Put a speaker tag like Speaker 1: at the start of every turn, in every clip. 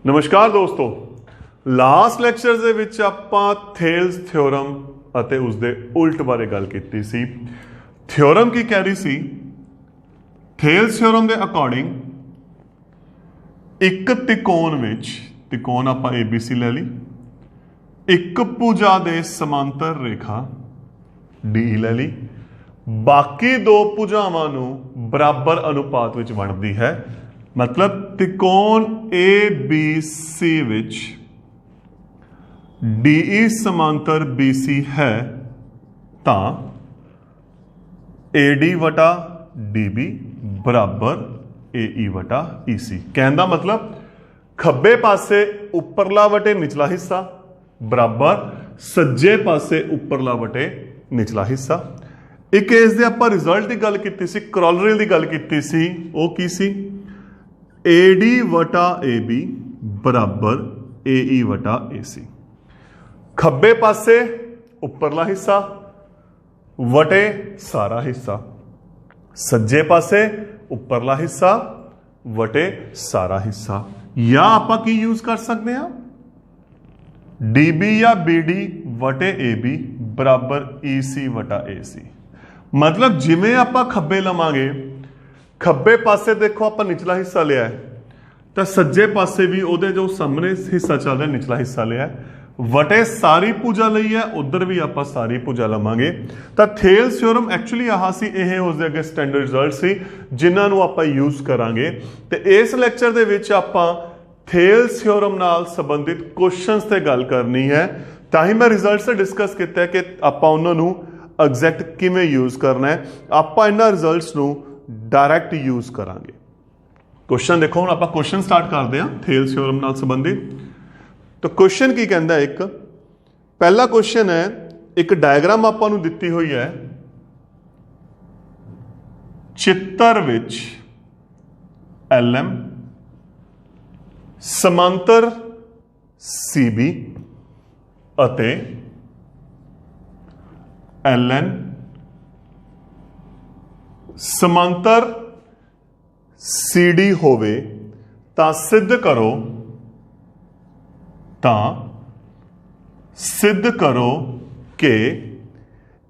Speaker 1: नमस्कार दोस्तों, last lecture ਦੇ ਵਿੱਚ ਆਪਾਂ ਥੇਲਸ ਥਿਓਰਮ ਅਤੇ ਉਸ ਦੇ ਉਲਟ ਬਾਰੇ ਗੱਲ ਕੀਤੀ ਸੀ। ਥਿਓਰਮ ਕੀ ਕਹਿ ਰਹੀ ਸੀ? ਥੇਲਸ ਥਿਓਰਮ ਦੇ ਅਕੋਰਡਿੰਗ ਇੱਕ ਤਿਕੋਣ ਵਿੱਚ, ਤਿਕੋਣ ਆਪਾਂ ABC ਲੈ ਲਈ, ਇੱਕ ਭੁਜਾ ਦੇ ਸਮਾਂਤਰ ਰੇਖਾ DE ਲੈ ਲਈ, ਬਾਕੀ ਦੋ ਭੁਜਾਵਾਂ ਨੂੰ ਬਰਾਬਰ ਅਨੁਪਾਤ ਵਿੱਚ ਵੰਡਦੀ ਹੈ। मतलब त्रिकोण ABC विच DE समांतर BC है तां AD वटा DB बराबर AE वटा EC। कहने का मतलब खब्बे पासे उपरला वटे निचला हिस्सा बराबर सज्जे पासे उपरला वटे निचला हिस्सा। एक इस दे आपां रिजल्ट की गल कीती सी, क्रॉलरी की गल कीती सी, वो की सी? AD वटा AB बराबर AE वटा AC। खब्बे पासे उपरला हिस्सा वटे सारा हिस्सा, सज्जे पासे उपरला हिस्सा वटे सारा हिस्सा। या आपां की यूज कर सकते हैं? DB या BD वटे AB बराबर EC वटा AC। मतलब जिमें आपां खब्बे लवांगे, खब्बे पासे देखो आप निचला हिस्सा लिया है, तो सज्जे पासे भी उहदे जो सामने हिस्सा चल रहा निचला हिस्सा लिया है, वटे सारी भुजा लई है, उधर भी आप सारी भुजा लवांगे। तो थेल्स थ्योरम एक्चुअली आह सी, यह उसके अगे स्टैंडर्ड रिजल्ट सी जिन्होंने आप यूज करांगे। तो इस लैक्चर दे विच आपां थेल्स थ्योरम नाल संबंधित क्वेश्चनस ते गल करनी है। तां ही मैं रिजल्ट से डिस्कस किया है कि आपां उन्हां नूं एग्जैक्ट किवें यूज करना है। आपां इन्हां रिजल्ट्स नूं डायरैक्ट यूज करांगे। क्वेश्चन देखो, हुण आपां क्वेश्चन स्टार्ट करते हैं थेल्स थ्योरम नाल संबंधित। तो क्वेश्चन की कहता है, एक पहला क्वेश्चन है, एक डायग्राम आपां नूं दित्ती हुई है, चित्र विच LM समांतर CB अते LN समांतर CD होवे तां सिद्ध करो, कि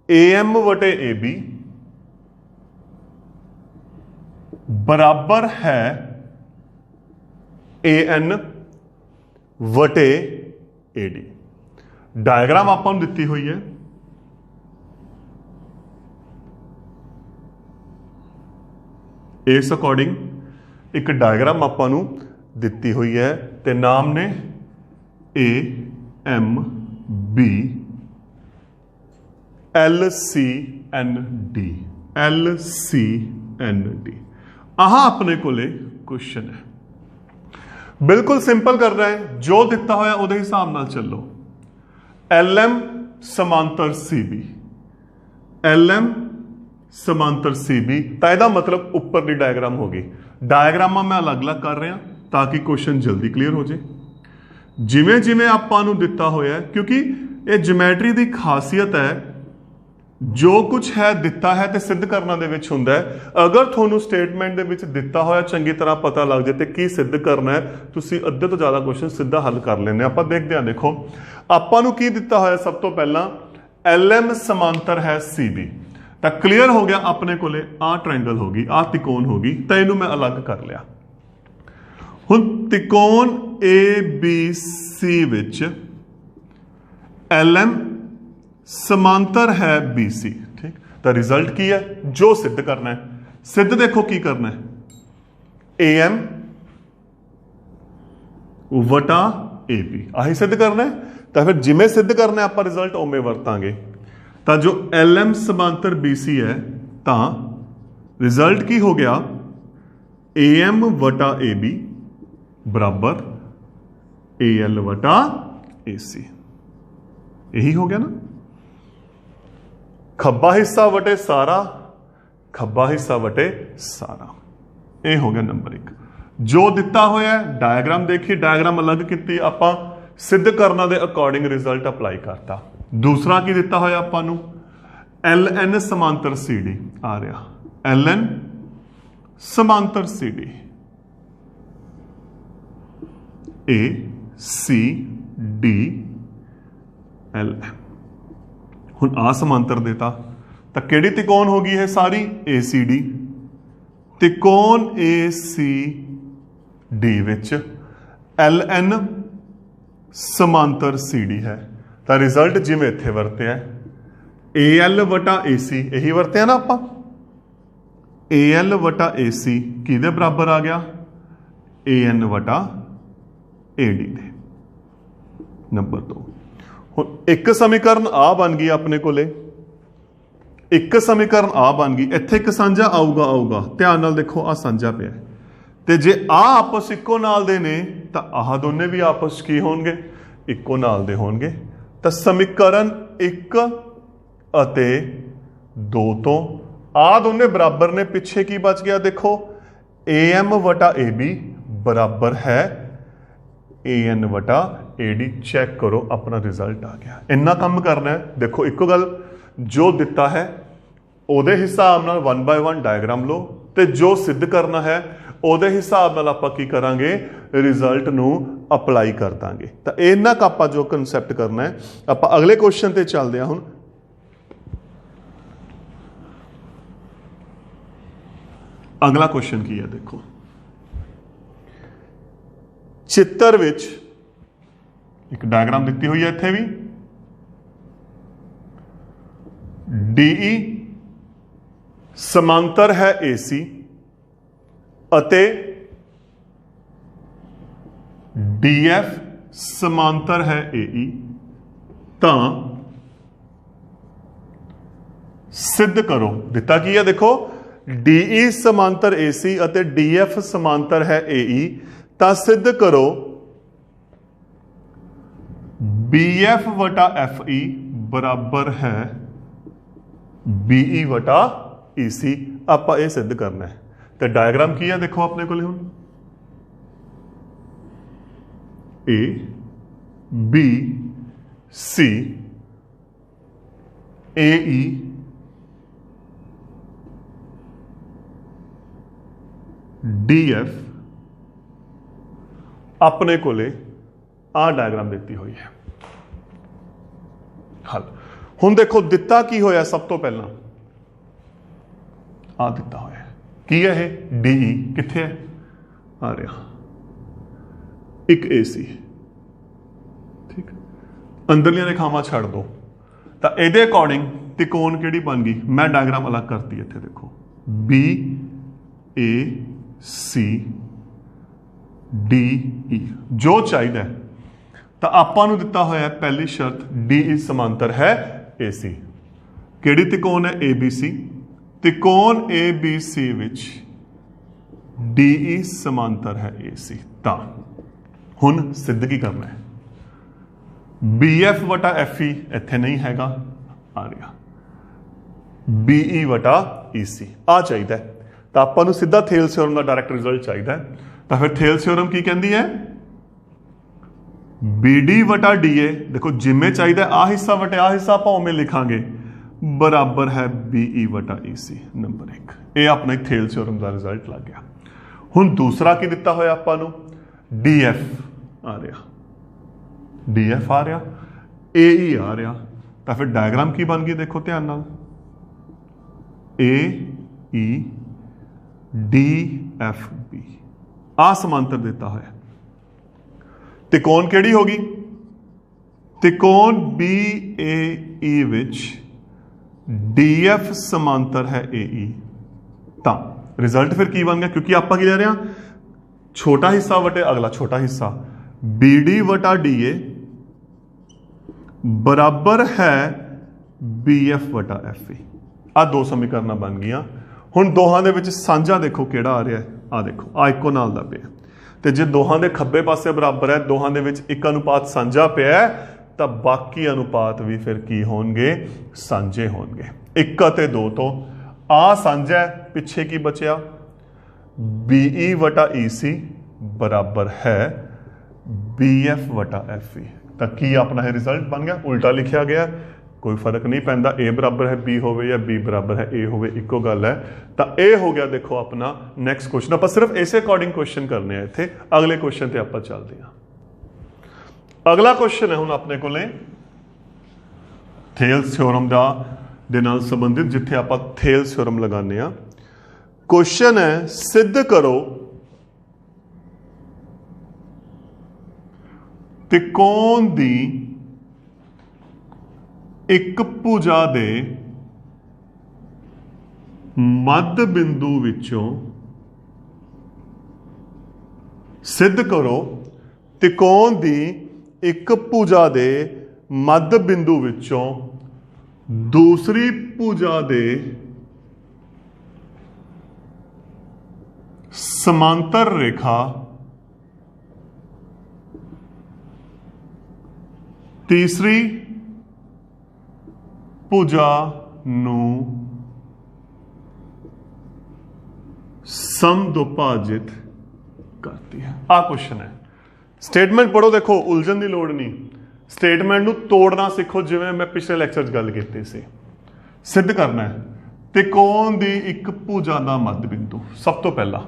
Speaker 1: AM वटे AB बराबर है AN वटे AD। डायग्राम आपां दित्ती हुई है, इस अकॉर्डिंग एक डायग्राम आपां नूं दित्ती हुई है, ते नाम ने AMB LCND। आह अपने कोले क्वेश्चन है, बिल्कुल सिंपल कर रहा है, जो दिता होया उहदे हिसाब नाल चलो। LM समांतर CB, LM समांतर CB, तो यह मतलब उपर की डायग्राम होगी। डायग्राम मैं अलग अलग कर रहा ताकि क्वेश्चन जल्दी क्लीयर हो जाए। जिमें जिमें आपां नूं दिता होया, क्योंकि ये ज्योमैट्री की खासियत है, जो कुछ है दिता है तो सिद्ध करना दे विच हुंदा है। अगर थोनू स्टेटमेंट दे विच दिता होया चंगी तरह पता लग जाए तो की सिद्ध करना है, तुसीं अद्धे तो ज़्यादा क्वेश्चन सीधा हल कर लेने। आपां देखते हैं, देखो आपां नूं की दिता होया, सब तो पहला LM समांतर है CB, तो क्लीयर हो गया अपने कोले आ ट्रायंगल होगी, आ त्रिकोण होगी, तो इनू मैं अलग कर लिया। हुण त्रिकोण ABC विच LM समांतर है BC, ठीक। तो रिजल्ट की है, जो सिद्ध करना है, सिद्ध देखो की करना है, AM वटा AB, आही सिद्ध करना है। तो फिर जिमें सिद्ध करना है आप रिजल्ट उमें वरतांगे। तो जो LM समांतर BC है, तो रिजल्ट की हो गया AM वटा AB बराबर AL वटा AC। यही हो गया ना, खब्बा हिस्सा वटे सारा, खब्बा हिस्सा वटे सारा, ये हो गया नंबर एक। जो दिता होया डायग्राम देखिए, डायग्राम अलग की, आपां सिद्ध करना दे अकॉर्डिंग रिजल्ट अप्लाई करता। दूसरा की दिता होया आपां नूं LN समांतर CD आ रहा, LN समांतर CD ए सी डी एल हुण आ समांतर देता तो किहड़ी त्रिकोण हो गई है सारी ए सी डी त्रिकोण A C D which L N समांतर सी डी है तो रिजल्ट जिवें इत्थे वरत्या ए एल वटा ए सी यही वरत्या ना आपां ए एल वटा ए सी किहदे बराबर आ गया ए एन वटा ए डी दे नंबर 2 हुण एक समीकरण आ बन गई अपने कोले एक समीकरण आ बन गई इत्थे एक साझा आऊगा ध्यान नाल देखो आ साझा पिया ते जे आ आपस इक्को नाल दे ने तां आह दोने भी आपस की होणगे इक्को नाल दे होणगे तां समीकरण 1 अते 2 तो आ दोने बराबर ने पिछे की बच गया देखो ए एम वटा ए बी बराबर है ए एन वटा ए डी चेक करो अपना रिजल्ट आ गया इन्ना काम करना है देखो एक गल जो दिता है उहदे हिसाब नाल 1 बाय 1 डायग्राम लो ते जो सिद्ध करना है उहदे हिसाब नाल आपां की करांगे रिजल्ट नूं अप्लाई कर दांगे तो इन्ना क आपां जो कंसैप्ट करना है आपां अगले क्वेश्चन ते चलदे हां हुण अगला क्वेश्चन की है देखो चित्र विच एक डायग्राम दिती हुई है इत्थे भी डीई समांतर है एसी अते डीएफ समांतर है एई तां सिद्ध करो दिता की है देखो डीई समांतर एसी अते डीएफ समांतर है एई तां सिद्ध करो बीएफ वटा एफ ई बराबर है बीई वटा ईसी आपां ये सिद्ध करना है तो डायग्राम की है देखो अपने को हुण A B C A E D F अपने कोले आ डायग्राम देती हुई है हल हुण देखो दिता की होया सब तो पहला आ दिता होया की है डीई किथे है आ रहा एक एसी ठीक अंदरलियां रेखावां छड़ दो तो इहदे अकॉर्डिंग त्रिकोण किहड़ी बन गई मैं डायग्राम अलग करती इत्थे देखो बी ए सी डी ई जो चाहिए तो आपां नूं दिता होया पहली शर्त डी ई समांतर है ए सी किहड़ी त्रिकोण है ए बी सी त्रिकोण ए बी सी विच डी ई समांतर है ए सी तां हुण सिद्ध की करना है बी एफ वटा एफ ई इत्थे नहीं हैगा आ रहा बी ई वटा ई सी आ चाहिए तो आपां नूं सीधा थेल थ्योरम का डायरैक्ट रिजल्ट चाहिए तो फिर थेल थ्योरम की कहती है बी डी वटा डी ए देखो जिम्मे चाहिए आ हिस्सा वटे आ हिस्सा आप उमें लिखांगे बराबर है बीई वटा ई सी नंबर 1 ये अपना एक थेल थ्योरम का रिजल्ट लग गया हुण दूसरा की दिता होया आपां नूं डी एफ आ रहा डी एफ आ रहा ए ई आ रहा तो फिर डायग्राम की बन गई देखो ध्यान नाल ए ई डी एफ बी आ समांतर देता है त्रिकोण केड़ी होगी त्रिकोण बी ए ई विच डी एफ समांतर है ए ई ता रिजल्ट फिर की बन गया क्योंकि आप की ले रहे हैं छोटा हिस्सा वटे अगला छोटा हिस्सा बी डी वटा डी ए बराबर है बी एफ वटा एफ ई आ दो समीकरण बन गई हुण दोहां दे विच सांझा देखो केड़ा आ रहा है आ देखो आ इको नाल दा पिया ते जे दोहां दे खब्बे पासे बराबर है दोहां दे विच एक अनुपात सांझा पिया तो बाकी अनुपात भी फिर की होंगे सांझे होंगे 1 ते 2 तो आ सांझा है पिछे की बचया बीई वटा ई सी बराबर है बी एफ वटा एफ ई तो की अपना है रिजल्ट बन गया उल्टा लिखा गया कोई फर्क नहीं पैंदा ए बराबर है बी होवे या बी बराबर है ए होवे इको गल है तो ए हो गया देखो अपना नैक्सट क्वेश्चन आप सिर्फ इसे अकॉर्डिंग क्वेश्चन करने इत्थे अगले क्वेश्चन ते आपां चलदे हां अगला क्वेश्चन है हुण अपने कोले थेल्स थ्योरम दे नाल संबंधित, जिथे आपां थेल्स थ्योरम लगाने आ। क्वेश्चन है सिद्ध करो त्रिकोण दी एक भुजा दे मध्य बिंदु विचों सिद्ध करो त्रिकोण दी एक भुजा दे मध्य बिंदु विचों दूसरी भुजा दे समांतर रेखा तीसरी भुजा नू समदुभाजित करती है। आ क्वेश्चन है। स्टेटमेंट पढ़ो, देखो उलझन की लोड़ नहीं, स्टेटमेंट नू तोड़ना सीखो, जिवें मैं पिछले लैक्चर च गल कीती सी। सिद्ध करना है त्रिकोण दी एक भुजा दा मध्य बिंदु। सब तो पहला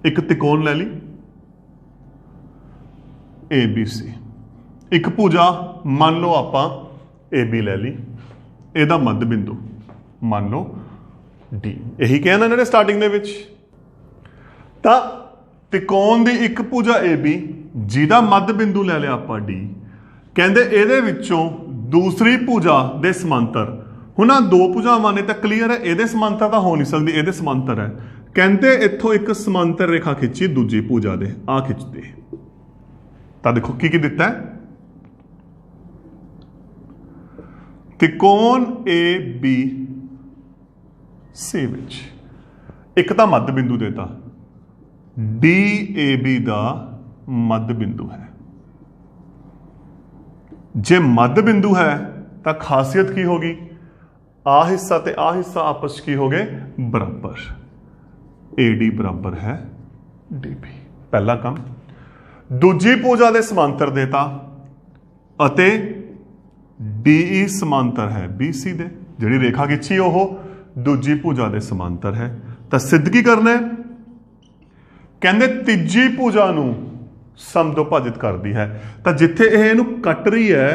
Speaker 1: एक त्रिकोण ले ली ABC, एक भुजा मान लो आपां AB ले ली, ਇਹਦਾ मध्य बिंदु मान लो D। यही कहना इन्होंने स्टार्टिंग दे विच। तां त्रिकोण दी एक भुजा AB जिहदा मध्य बिंदु ले लिया आपां D, कहंदे ਇਹਦੇ ਵਿੱਚੋਂ दूसरी भुजा दे समांतर। हुण आ दो भुजावां ने तां क्लीयर है, ਇਹਦੇ समांतर ਤਾਂ हो नहीं सकदी, ਇਹਦੇ समांतर है। कहंदे इत्थों एक समांतर रेखा खिंची दूजी भुजा दे, आ खिंचदी। तां देखो की दिता है, त्रिकोण ABC विच एक तो मध्य बिंदु देता, DAB दा मध्य बिंदु है। जे मध्य बिंदु है तो खासियत की होगी, आ हिस्सा ते आ हिस्सा आपस की हो गए बराबर, AD बराबर है DB। पहला काम। दूजी भुजा दे समांतर देता अते DE समांतर है BC दे, जिहड़ी रेखा खिंची ओह दूजी भुजा दे समांतर है। तो सिद्ध की करना है, कहंदे तीजी भुजा नूं समदुभाजित करती है। तो जिथे यह इहनूं कट रही है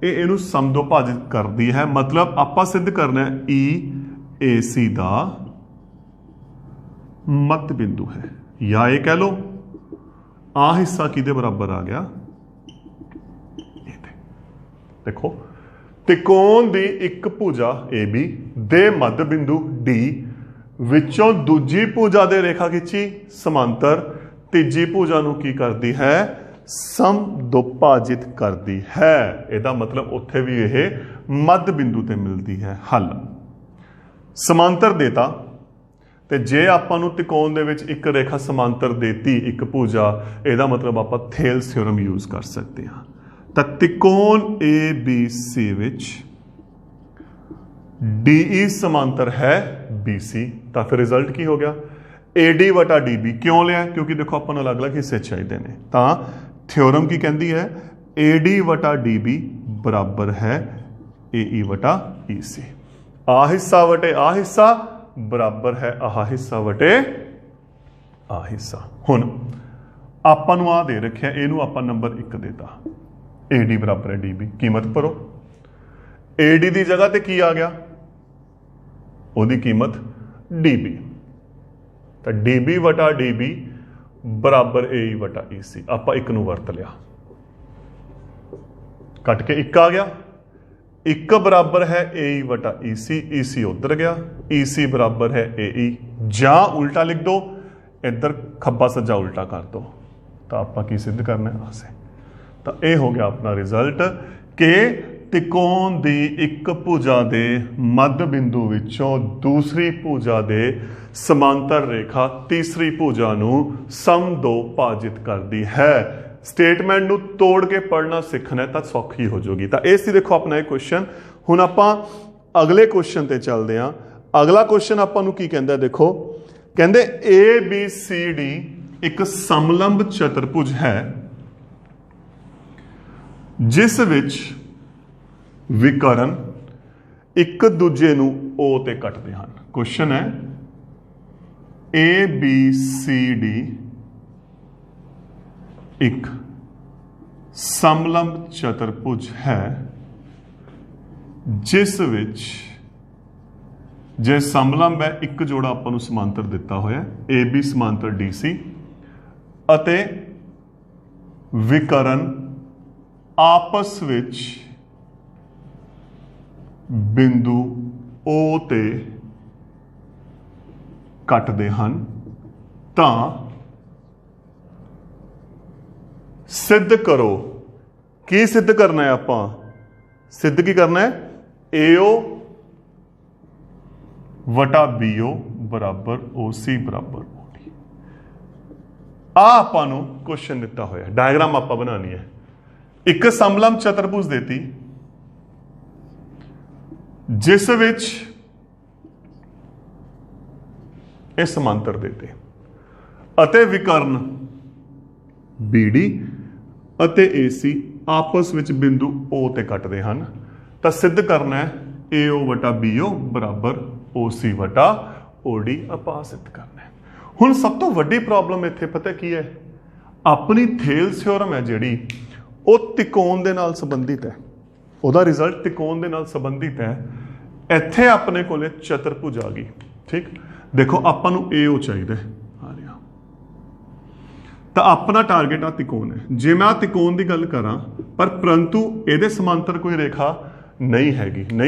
Speaker 1: ये इहनूं समदुभाजित करती है, मतलब आपां सिद्ध करना है EAC दा मध्य बिंदु है, या ये कह लो आ हिस्सा किहदे बराबर आ गया, देखो त्रिकोण दी एक भुजा AB दे मध्य बिंदु D विचों दूजी भुजा दे रेखा खिंची समांतर, तीजी भुजा नूं की करती है समदुभाजित करती है। ਇਹਦਾ मतलब उत्थे भी यह मध्य बिंदु ते मिलती है। हल समांतर देता, ते जे आपां नूं त्रिकोण दे विच एक रेखा समांतर देती एक भुजा, ਇਹਦਾ मतलब आपां थेल्स थ्योरम यूज कर सकते हैं। तो त्रिकोण ABC विच DE समांतर है BC, तो फिर रिजल्ट की हो गया AD वटा DB। क्यों लिया, क्योंकि देखो अपन अलग अलग हिस्से चाहिए ने। तो थ्योरम की कहती है AD वटा DB बराबर है AE वटा EC। आ हिस्सा वटे आ हिस्सा बराबर है आह हिस्सा वटे आ हिस्सा। हुण आपां नूं आ दे रखिया, इहनूं आपां नंबर 1 देता, AD बराबर है DB। कीमत भरो, AD की जगह ते की आ गया, ਉਹਦੀ कीमत DB। तो DB वटा DB बराबर AE वटा EC। आप एक नूं वरत लिया, कट के एक आ गया, एक बराबर है AE वटा EC, EC उधर गया, EC बराबर है AE। ਜਾਂ उल्टा लिख दो, इधर खब्बा सज्जा उल्टा कर दो, तो आप की सिद्ध करना है आसे। तो यह हो गया अपना रिजल्ट कि त्रिकोण दी एक भुजा दे मध्य बिंदु विचों दूसरी भुजा दे समांतर रेखा तीसरी भुजा नूं समदुभाजित करती है। स्टेटमेंट नूं तोड़ के पढ़ना सीखना है तो सौखी हो जाएगी। तो ये सी देखो अपना एक क्वेश्चन। हुण आपां अगले क्वेश्चन ते चलदे हां। अगला क्वेश्चन आपां नूं की कहंदा, देखो कहंदे ABCD एक समलंब चतुर्भुज है जिस विच विकर्ण एक दूजे नूं O ते कटदे हन। क्वेश्चन है ABCD एक ਸਮਲੰਬ ਚਤੁਰਭੁਜ ਹੈ ਜਿਸ ਵਿੱਚ ਜੇ ਸਮਲੰਬ ਹੈ ਇੱਕ ਜੋੜਾ ਆਪਾਂ ਨੂੰ ਸਮਾਂਤਰ ਦਿੱਤਾ ਹੋਇਆ ਏ ਬੀ ਸਮਾਂਤਰ ਡੀ ਸੀ ਅਤੇ ਵਿਕਰਨ ਆਪਸ ਵਿੱਚ ਬਿੰਦੂ O ਤੇ ਕੱਟਦੇ ਹਨ ਤਾਂ सिद्ध करो की सिद्ध करना है आप सिद्ध की करना है AO वटा BO बराबर OC बराबर OD आपां नूं क्वेश्चन दिता होया डायग्राम आपां बनानी है एक समलंब चतुर्भुज देती जिस विच ਇਹ ਸਮਾਂਤਰ देते ਅਤੇ ਵਿਕਰਨ BD ਅਤੇ AC ਆਪਸ ਵਿੱਚ ਬਿੰਦੂ O ਤੇ ਕੱਟਦੇ ਹਨ ਤਾਂ ਸਿੱਧ ਕਰਨਾ ਹੈ AO ਵਟਾ BO ਬਰਾਬਰ OC ਵਟਾ OD ਆਪਾਂ ਸਿੱਧ ਕਰਨਾ ਹੈ। ਹੁਣ ਸਭ ਤੋਂ ਵੱਡੀ ਪ੍ਰੋਬਲਮ ਇੱਥੇ ਪਤਾ ਕੀ ਹੈ ਆਪਣੀ ਥੇਲਸ ਥਿਓਰਮ ਹੈ ਜਿਹੜੀ ਉਹ ਤਿਕੋਣ ਦੇ ਨਾਲ ਸੰਬੰਧਿਤ ਹੈ ਉਹਦਾ ਰਿਜ਼ਲਟ ਤਿਕੋਣ ਦੇ ਨਾਲ ਸੰਬੰਧਿਤ ਹੈ ਇੱਥੇ ਆਪਣੇ ਕੋਲੇ ਚਤੁਰਭੁਜ ਆ ਗਈ ਠੀਕ ਦੇਖੋ ਆਪਾਂ ਨੂੰ AO ਚਾਹੀਦਾ ਆ ਰਿਹਾ ਤਾਂ ਆਪਣਾ ਟਾਰਗੇਟ ਆ ਤਿਕੋਣ ਹੈ ਜੇ ਮੈਂ ਆ ਤਿਕੋਣ ਦੀ ਗੱਲ ਕਰਾਂ ਪਰ ਪਰੰਤੂ ਇਹਦੇ ਸਮਾਂਤਰ ਕੋਈ ਰੇਖਾ ਨਹੀਂ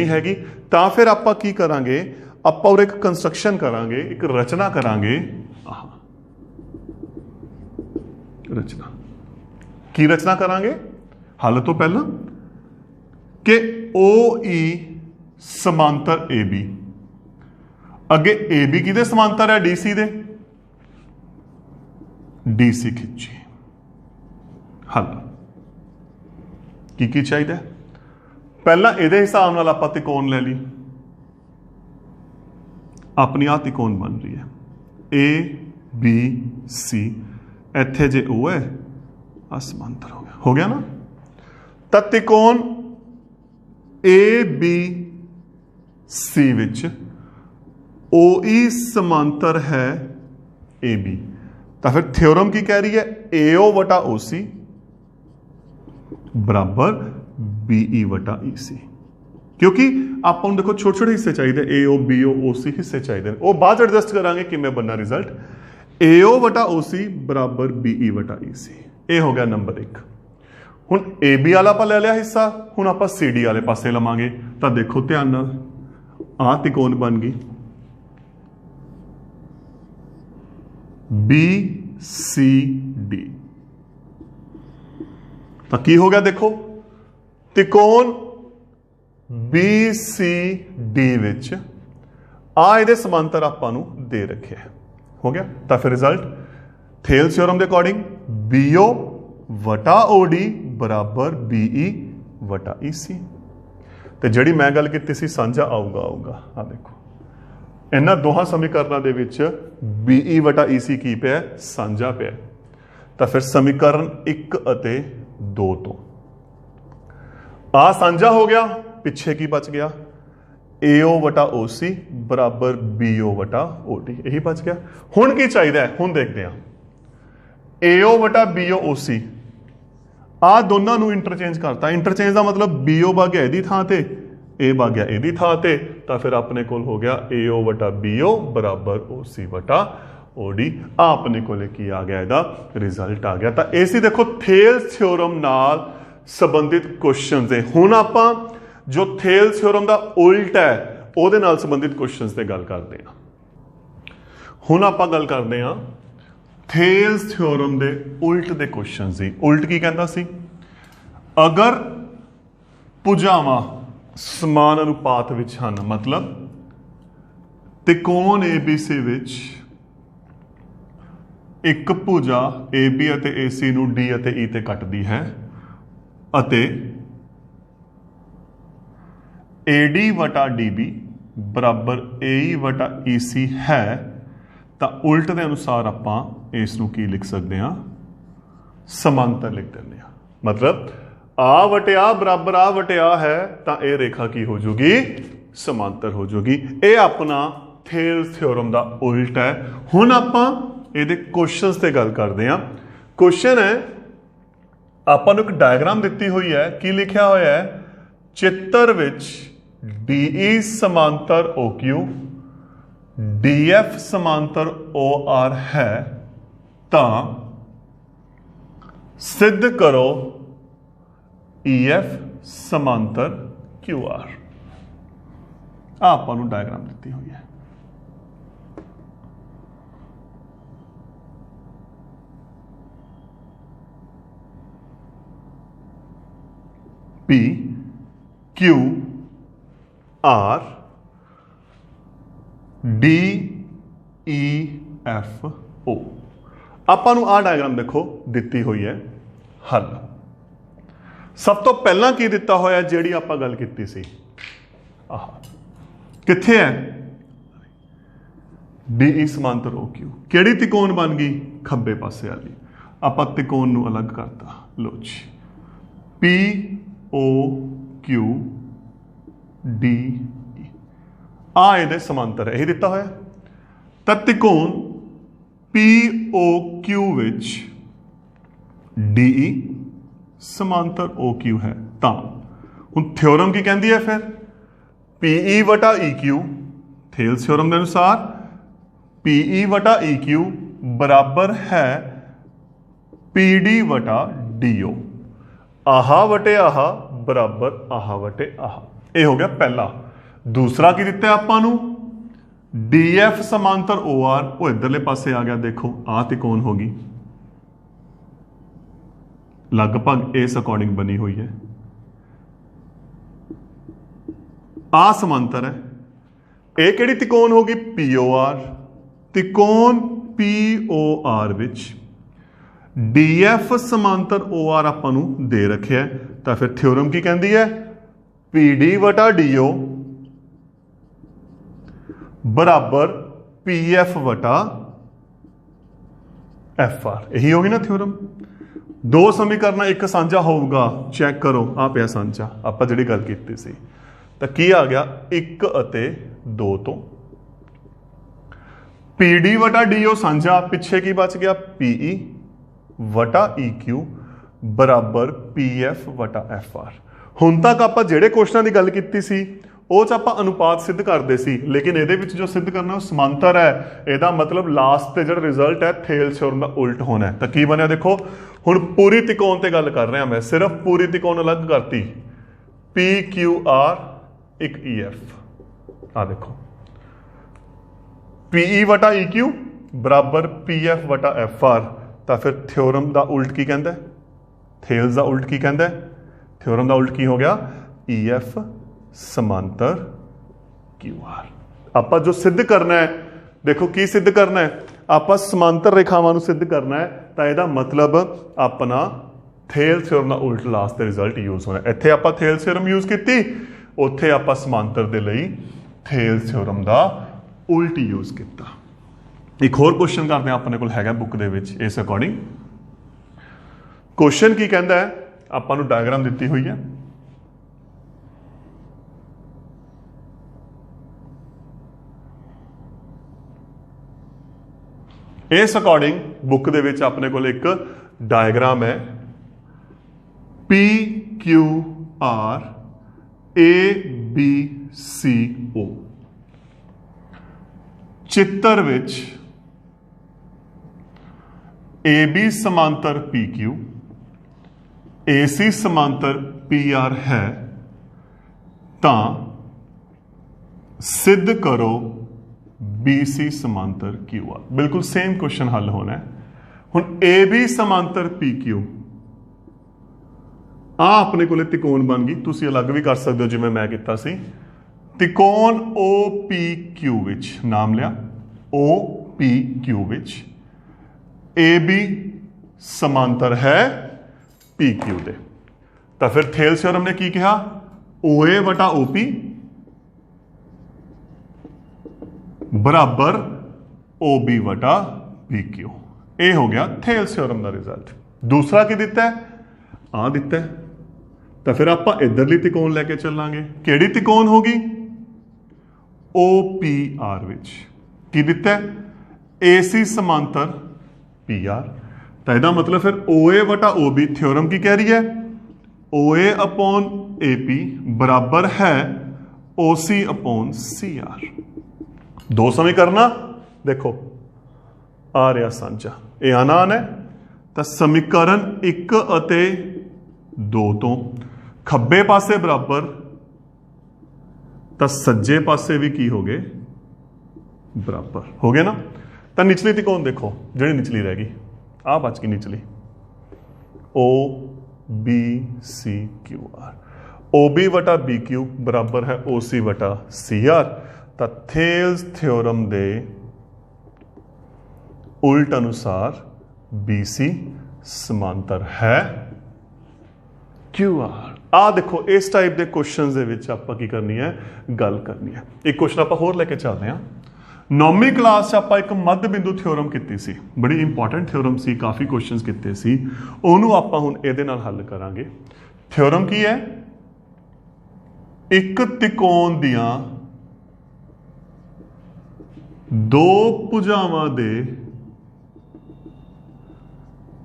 Speaker 1: ਹੈਗੀ ਤਾਂ ਫਿਰ ਆਪਾਂ ਕੀ ਕਰਾਂਗੇ ਆਪਾਂ ਉਹ ਇੱਕ ਕੰਸਟਰਕਸ਼ਨ ਕਰਾਂਗੇ ਇੱਕ ਰਚਨਾ ਕਰਾਂਗੇ ਰਚਨਾ ਕੀ ਰਚਨਾ ਕਰਾਂਗੇ ਹੱਲ ਤੋਂ ਪਹਿਲਾਂ ਕਿ OE ਸਮਾਂਤਰ AB ਅੱਗੇ AB ਕਿਹਦੇ ਸਮਾਂਤਰ ਹੈ DC ਦੇ DC खिंची हल की चाहिए पहला ये हिसाब नाल आपां त्रिकोण ले ली अपनी आ त्रिकोण बन रही है ABC इत्थे जे O है आ समांतर हो गया ना तो त्रिकोण ABC विच OE समांतर है AB तो फिर थ्योरम की कह रही है AO वटा OC बराबर BE वटा EC क्योंकि आप देखो छोटे छोटे हिस्से चाहिए AO BO OC हिस्से चाहिए वो बाद एडजस्ट करांगे कि मैं बनना रिजल्ट AO वटा OC बराबर BE वटा EC ये हो गया नंबर 1 हुण AB वाला आप ले लिया हिस्सा हुण आप CD वाले पासे लवांगे तो देखो ध्यान नाल आ त्रिकोण बन गई BCD तो की हो गया देखो त्रिकोण BCD विच आ इहदे समांतर आपां नूं दे रखे हो गया तो फिर रिजल्ट थेल्स थ्योरम के अकॉर्डिंग BO वटा OD बराबर BE वटा EC तो जिहड़ी मैं गल कीती सी साझा आऊगा आ देखो इन्हां दोहां समीकरणों के विच BE वटा EC की पिया साझा पिया तो फिर समीकरण 1 अते 2 तो आ साझा हो गया पिछे की बच गया AO वटा OC बराबर BO वटा OD यही बच गया हुण की चाहिए हुण देखते हैं AO वटा BO OC आ दोनों नूं इंटरचेंज करता इंटरचेंज का मतलब BO भाग गया इहदी थां ते ए भाग गया इहदी थां ते तो फिर अपने कोल हो गया AO वटा BO बराबर OC वटा OD अपने को की आ गया इहदा रिजल्ट आ गया तो ऐसी देखो थेल्स थ्योरम नाल संबंधित क्वेश्चन है हुण आपां जो थेल्स थ्योरम का उल्ट है उहदे नाल संबंधित क्वेश्चन से गल करते हैं हुण आपां गल करते हैं थेल्स थ्योरम के उल्ट के क्वेश्चन सी उल्ट की कहता सी अगर भुजावां समान अनुपात विच हन मतलब त्रिकोण ABC विच एक भुजा AB अते AC नूं D अते E ते कटदी है अते AD वटा DB बराबर AE वटा EC है तो उल्ट के अनुसार आपां इस नूं की लिख सकते हैं समांतर लिख देंगे मतलब आ वटे आ बराबर आ वटे आ है तो यह रेखा की हो जूगी समांतर हो जूगी ये अपना थेल्स थ्योरम का उल्ट है हुण आपां इहदे क्वेश्चन से गल करते हैं क्वेश्चन है ਆਪਾਂ ਨੂੰ ਇੱਕ ਡਾਇਗਰਾਮ ਦਿੱਤੀ ਹੋਈ ਹੈ, ਕੀ ਲਿਖਿਆ ਹੋਇਆ ਹੈ, ਚਿੱਤਰ ਵਿੱਚ DE ਸਮਾਂਤਰ OQ, DF ਸਮਾਂਤਰ OR ਹੈ ਤਾਂ सिद्ध करो EF समांतर QR। ਆਪਾਂ ਨੂੰ ਡਾਇਗਰਾਮ ਦਿੱਤੀ ਹੋਈ ਹੈ। P Q R D E F O। ਆਪਾਂ ਨੂੰ ਆਹ ਡਾਇਗਰਾਮ ਦੇਖੋ ਦਿੱਤੀ ਹੋਈ ਹੈ। ਹੱਲ ਸਭ ਤੋਂ ਪਹਿਲਾਂ ਕੀ ਦਿੱਤਾ ਹੋਇਆ, ਜਿਹੜੀ ਆਪਾਂ ਗੱਲ ਕੀਤੀ ਸੀ, ਆਹ ਕਿੱਥੇ ਹੈ, DE ਸਮਾਂਤਰ OQ। ਕਿਹੜੀ ਤਿਕੋਣ ਬਣ ਗਈ, ਖੱਬੇ ਪਾਸੇ ਵਾਲੀ। ਆਪਾਂ ਤਿਕੋਣ ਨੂੰ ਅਲੱਗ ਕਰਤਾ, ਲੋ ਜੀ, POQ DE ਆ ਇਹਦੇ ਸਮਾਂਤਰ ਹੈ, ਇਹ ਦਿੱਤਾ ਹੋਇਆ। ਤਾਂ ਤਿਕੋਣ POQ ਵਿੱਚ DE ਸਮਾਂਤਰ OQ ਹੈ ਤਾਂ ਹੁਣ ਥਿਓਰਮ ਕੀ ਕਹਿੰਦੀ ਹੈ ਫਿਰ, PE ਵਟਾ EQ, ਥੇਲਸ ਥਿਓਰਮ ਦੇ ਅਨੁਸਾਰ PE ਵਟਾ EQ ਬਰਾਬਰ ਹੈ PD ਵਟਾ DO। ਆਹਾ ਵਟੇ ਆਹਾ ਬਰਾਬਰ ਆਹਾ ਵਟੇ ਆਹਾ। ਇਹ ਹੋ ਗਿਆ ਪਹਿਲਾ। ਦੂਸਰਾ ਕੀ ਦਿੱਤਾ ਆਪਾਂ ਨੂੰ, DF ਸਮਾਂਤਰ OR, ਉਹ ਇਧਰਲੇ ਪਾਸੇ ਆ ਗਿਆ। ਦੇਖੋ ਆਹ ਤਿਕੋਣ ਹੋ ਗਈ, ਲਗਭਗ ਇਸ ਅਕੋਰਡਿੰਗ ਬਣੀ ਹੋਈ ਹੈ। ਆ ਸਮਾਂਤਰ ਹੈ। ਇਹ ਕਿਹੜੀ ਤਿਕੋਣ ਹੋ ਗਈ, POR। ਤਿਕੋਣ POR ਵਿੱਚ DF ਸਮਾਂਤਰ OR ਆਪਾਂ ਨੂੰ ਦੇ ਰੱਖਿਆ, ਤਾਂ ਫਿਰ ਥਿਓਰਮ ਕੀ ਕਹਿੰਦੀ ਹੈ, PD ਵਟਾ DO बराबर PF वटा FR। यही होगी ना थ्योरम। दो समीकरण एक साझा होगा, चेक करो आ पिया साझा, आप जी गल की सी तो की आ गया, 1 ਅਤੇ 2 तो PD वटा DO साझा, पिछे की बच गया, PE वटा EQ बराबर PF वटा FR। हुण तक आप ਜਿਹੜੇ क्वेश्चन की गल की सी ਉਹ 'ਚ ਆਪਾਂ ਅਨੁਪਾਤ ਸਿੱਧ ਕਰਦੇ ਸੀ, ਲੇਕਿਨ ਇਹਦੇ ਵਿੱਚ ਜੋ ਸਿੱਧ ਕਰਨਾ ਉਹ ਸਮਾਂਤਰ ਹੈ। ਇਹਦਾ ਮਤਲਬ ਲਾਸਟ ਤੇ ਜਿਹੜਾ ਰਿਜ਼ਲਟ ਹੈ ਥੇਲਸ ਥਿਓਰਮ ਦਾ ਉਲਟ ਹੋਣਾ ਹੈ। ਤਾਂ ਕੀ ਬਣਿਆ ਦੇਖੋ, ਹੁਣ ਪੂਰੀ ਤਿਕੋਣ ਤੇ ਗੱਲ ਕਰ ਰਿਹਾ ਮੈਂ, ਸਿਰਫ ਪੂਰੀ ਤਿਕੋਣ ਅਲੱਗ ਕਰਤੀ, PQR ਇੱਕ EF। ਆ ਦੇਖੋ PE ਵਟਾ EQ ਬਰਾਬਰ PF ਵਟਾ FR। ਤਾਂ ਫਿਰ ਥਿਓਰਮ ਦਾ ਉਲਟ ਕੀ ਕਹਿੰਦਾ, ਥੇਲਸ ਦਾ ਉਲਟ ਕੀ ਕਹਿੰਦਾ, ਥਿਓਰਮ ਦਾ ਉਲਟ ਕੀ ਹੋ ਗਿਆ, EF समांतर QR। आप जो सिद्ध करना है, देखो की सिद्ध करना है, आप समांतर रेखावां नूं सिद्ध करना है, तो यदा मतलब अपना थेल्स थ्योरम दा उल्ट लास्ट रिजल्ट यूज होना। इत्थे आप थेल्स थ्योरम यूज की, उत्थे आप समांतर दे लई थेल्स थ्योरम दा उल्ट यूज किया। एक होर क्वेश्चन करते हैं, अपने कोल हैगा बुक दे विच इस अकॉर्डिंग। क्वेश्चन की कहता है, आपां नूं डायग्राम दित्ती हुई है, इस अकॉर्डिंग बुक दे विच अपने कोल एक डायग्राम है, PQR ABCO। चित्र विच AB समांतर PQ, AC समांतर PR है, तां सिद्ध करो BC समांतर QR। बिल्कुल सेम क्वेश्चन हल होना है। हुण AB समांतर PQ आ अपने को तिकोण बन गई, तुसी अलग भी कर सकते हो जिवें मैं किया सी। तिकोण OPQ विच नाम लिया, OPQ विच AB समांतर है PQ दे। तो फिर थेल्स थ्योरम ने की कहा, OA वटा OP बराबर OB वटा PQ। ये हो गया थेल्स थ्योरम का रिजल्ट। दूसरा की दिता है, आ दिता है, तो फिर आप इधरली तिकोण लैके चलांगे। किहड़ी तिकोण होगी, OPR विच की दिता है, AC समांतर PR। ਤਾਂ ਇਹਦਾ ਮਤਲਬ ਫਿਰ OA ਵਟਾ OB ਥਿਓਰਮ ਕੀ ਕਹਿ ਰਹੀ ਹੈ OA अपॉन AP बराबर है OC अपॉन CR। दो समीकरण देखो आ रहा साझा ये आनान है तो समीकरण 1 ਅਤੇ 2 ਤੋਂ ਖੱਬੇ ਪਾਸੇ ਬਰਾਬਰ ਤਾਂ ਸੱਜੇ ਪਾਸੇ ਵੀ ਕੀ ਹੋ ਗਏ ਬਰਾਬਰ ਹੋ ਗਏ ਨਾ। ਤਾਂ ਨਿਚਲੀ ਤਿਕੋਣ ਦੇਖੋ ਜਿਹੜੀ ਨਿਚਲੀ ਰਹਿ ਗਈ ਆ ਬਚ ਗਈ ਨਿਚਲੀ O B C Q R OB ਵਟਾ BQ ਬਰਾਬਰ ਹੈ OC ਵਟਾ CR। ਤਾਂ ਥੇਲਸ ਥਿਓਰਮ ਦੇ ਉਲਟ ਅਨੁਸਾਰ BC ਸਮਾਂਤਰ ਹੈ QR। ਆ ਦੇਖੋ ਇਸ ਟਾਈਪ ਦੇ ਕੁਐਸਚਨਸ ਦੇ ਵਿੱਚ ਆਪਾਂ ਕੀ ਕਰਨੀ ਹੈ ਗੱਲ ਕਰਨੀ ਹੈ। ਇੱਕ ਕੁਐਸਚਨ ਆਪਾਂ ਹੋਰ ਲੈ ਕੇ ਚੱਲਦੇ ਹਾਂ। 9ਵੀਂ ਕਲਾਸ 'ਚ ਆਪਾਂ ਇੱਕ ਮੱਧ ਬਿੰਦੂ ਥਿਓਰਮ ਕੀਤੀ ਸੀ ਬੜੀ ਇੰਪੋਰਟੈਂਟ ਥਿਓਰਮ ਸੀ ਕਾਫੀ ਕੁਐਸਚਨਸ ਕੀਤੇ ਸੀ ਉਹਨੂੰ ਆਪਾਂ ਹੁਣ ਇਹਦੇ ਨਾਲ ਹੱਲ ਕਰਾਂਗੇ। ਥਿਓਰਮ ਕੀ ਹੈ ਇੱਕ ਤਿਕੋਣ ਦੀਆਂ ਦੋ ਭੁਜਾਵਾਂ ਦੇ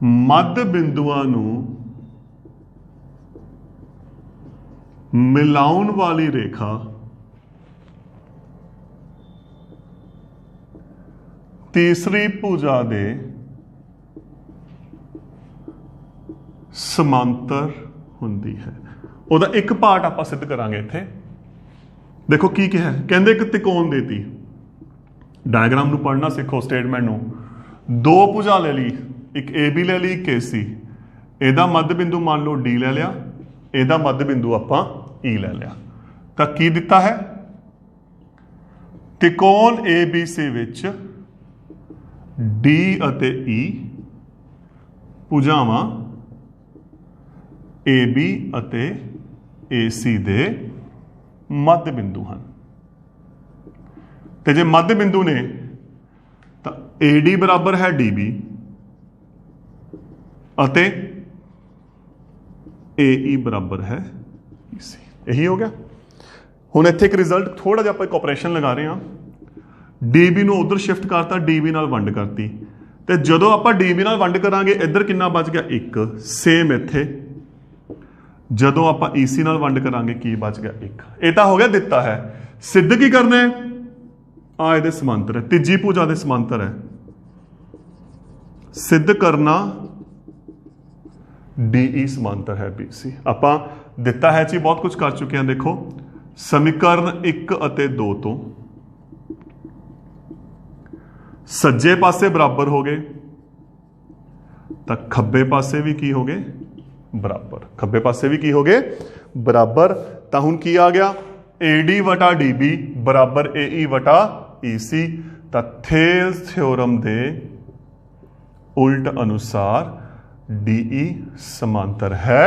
Speaker 1: ਮੱਧ ਬਿੰਦੂਆਂ ਨੂੰ ਮਿਲਾਉਣ ਵਾਲੀ ਰੇਖਾ तीसरी भुजा दे समांतर हुंदी है। ਉਹਦਾ ਇੱਕ ਪਾर्ट ਆਪਾਂ ਸਿੱਧ ਕਰਾਂਗੇ ਇੱਥੇ। ਦੇਖੋ ਕੀ ਕਿਹਾ ਕਹਿੰਦੇ ਇੱਕ ਤਿਕੋਣ ਦੇਤੀ ਡਾਇਗਰਾਮ ਨੂੰ ਪੜ੍ਹਨਾ ਸਿੱਖੋ ਸਟੇਟਮੈਂਟ ਨੂੰ। ਦੋ ਭੁਜਾ ਲੈ ਲਈ ਇੱਕ AB ਲੈ ਲਈ ਇੱਕ AC। ਇਹਦਾ ਮੱਧ ਬਿੰਦੂ ਮੰਨ ਲਓ D ਲੈ ਲਿਆ ਇਹਦਾ ਮੱਧ ਬਿੰਦੂ ਆਪਾਂ E ਲੈ ਲਿਆ। ਤਾਂ ਕੀ ਦਿੱਤਾ ਹੈ ਤਿਕੋਣ ABC ਵਿੱਚ D ਅਤੇ E ਭੁਜਾਵਾਂ AB ਅਤੇ AC ਦੇ ਮੱਧ ਬਿੰਦੂ ਹਨ। ਤੇ ਜੇ ਮੱਧ ਬਿੰਦੂ ਨੇ ਤਾਂ AD ਬਰਾਬਰ ਹੈ DB ਅਤੇ AE ਬਰਾਬਰ ਹੈ EC। ਇਹੀ ਹੋ ਗਿਆ। ਹੁਣ ਇੱਥੇ ਇੱਕ ਰਿਜ਼ਲਟ ਥੋੜਾ ਜਿਹਾ ਆਪਾਂ ਇੱਕ ਆਪਰੇਸ਼ਨ ਲਗਾ ਰਹੇ ਹਾਂ। DB ਨੂੰ ਉਧਰ ਸ਼ਿਫਟ ਕਰਤਾ DB ਨਾਲ ਵੰਡ ਕਰਤੀ ਤੇ ਜਦੋਂ ਆਪਾਂ DB ਨਾਲ ਵੰਡ ਕਰਾਂਗੇ ਇੱਧਰ ਕਿੰਨਾ ਬਚ ਗਿਆ 1 ਸੇਮ ਇੱਥੇ ਜਦੋਂ ਆਪਾਂ EC ਨਾਲ ਵੰਡ ਕਰਾਂਗੇ ਕੀ ਬਚ ਗਿਆ 1। ਇਹ ਤਾਂ ਹੋ ਗਿਆ ਦਿੱਤਾ ਹੈ। ਸਿੱਧ ਕੀ ਕਰਨਾ ਹੈ ਆ ਇਹਦੇ ਸਮਾਂਤਰ ਹੈ ਤੀਜੀ ਭੁਜਾ ਦੇ ਸਮਾਂਤਰ ਹੈ ਸਿੱਧ ਕਰਨਾ DE ਸਮਾਂਤਰ ਹੈ BC। ਆਪਾਂ ਦਿੱਤਾ ਹੈ ਜੀ ਬਹੁਤ ਕੁਝ ਕਰ ਚੁੱਕੇ ਹਾਂ। ਦੇਖੋ ਸਮੀਕਰਨ 1 ਅਤੇ 2 ਤੋਂ ਸੱਜੇ ਪਾਸੇ ਬਰਾਬਰ ਹੋ ਗਏ ਤਾਂ ਖੱਬੇ ਪਾਸੇ ਵੀ ਕੀ ਹੋ ਗਏ ਬਰਾਬਰ ਖੱਬੇ ਪਾਸੇ ਵੀ ਕੀ ਹੋ ਗਏ ਬਰਾਬਰ। ਤਾਂ ਹੁਣ ਕੀ ਆ ਗਿਆ AD ਵਟਾ DB ਬਰਾਬਰ AE ਵਟਾ EC। ਤਾਂ ਥੇਲਸ ਥਿਓਰਮ ਦੇ ਉਲਟ ਅਨੁਸਾਰ DE ਸਮਾਂਤਰ ਹੈ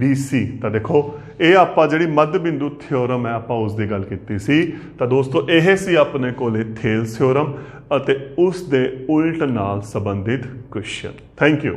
Speaker 1: BC। ਤਾਂ ਦੇਖੋ ਇਹ ਆਪਾਂ ਜਿਹੜੀ ਮੱਧ ਬਿੰਦੂ ਥਿਓਰਮ ਹੈ ਆਪਾਂ ਉਸ ਦੀ ਗੱਲ ਕੀਤੀ ਸੀ। ਤਾਂ ਦੋਸਤੋ ਇਹ ਸੀ ਆਪਣੇ ਕੋਲੇ ਥੇਲਸ ਥਿਓਰਮ ਅਤੇ ਉਸ ਦੇ ਉਲਟ ਨਾਲ ਸੰਬੰਧਿਤ ਕੁਐਸਚਨ। Thank you.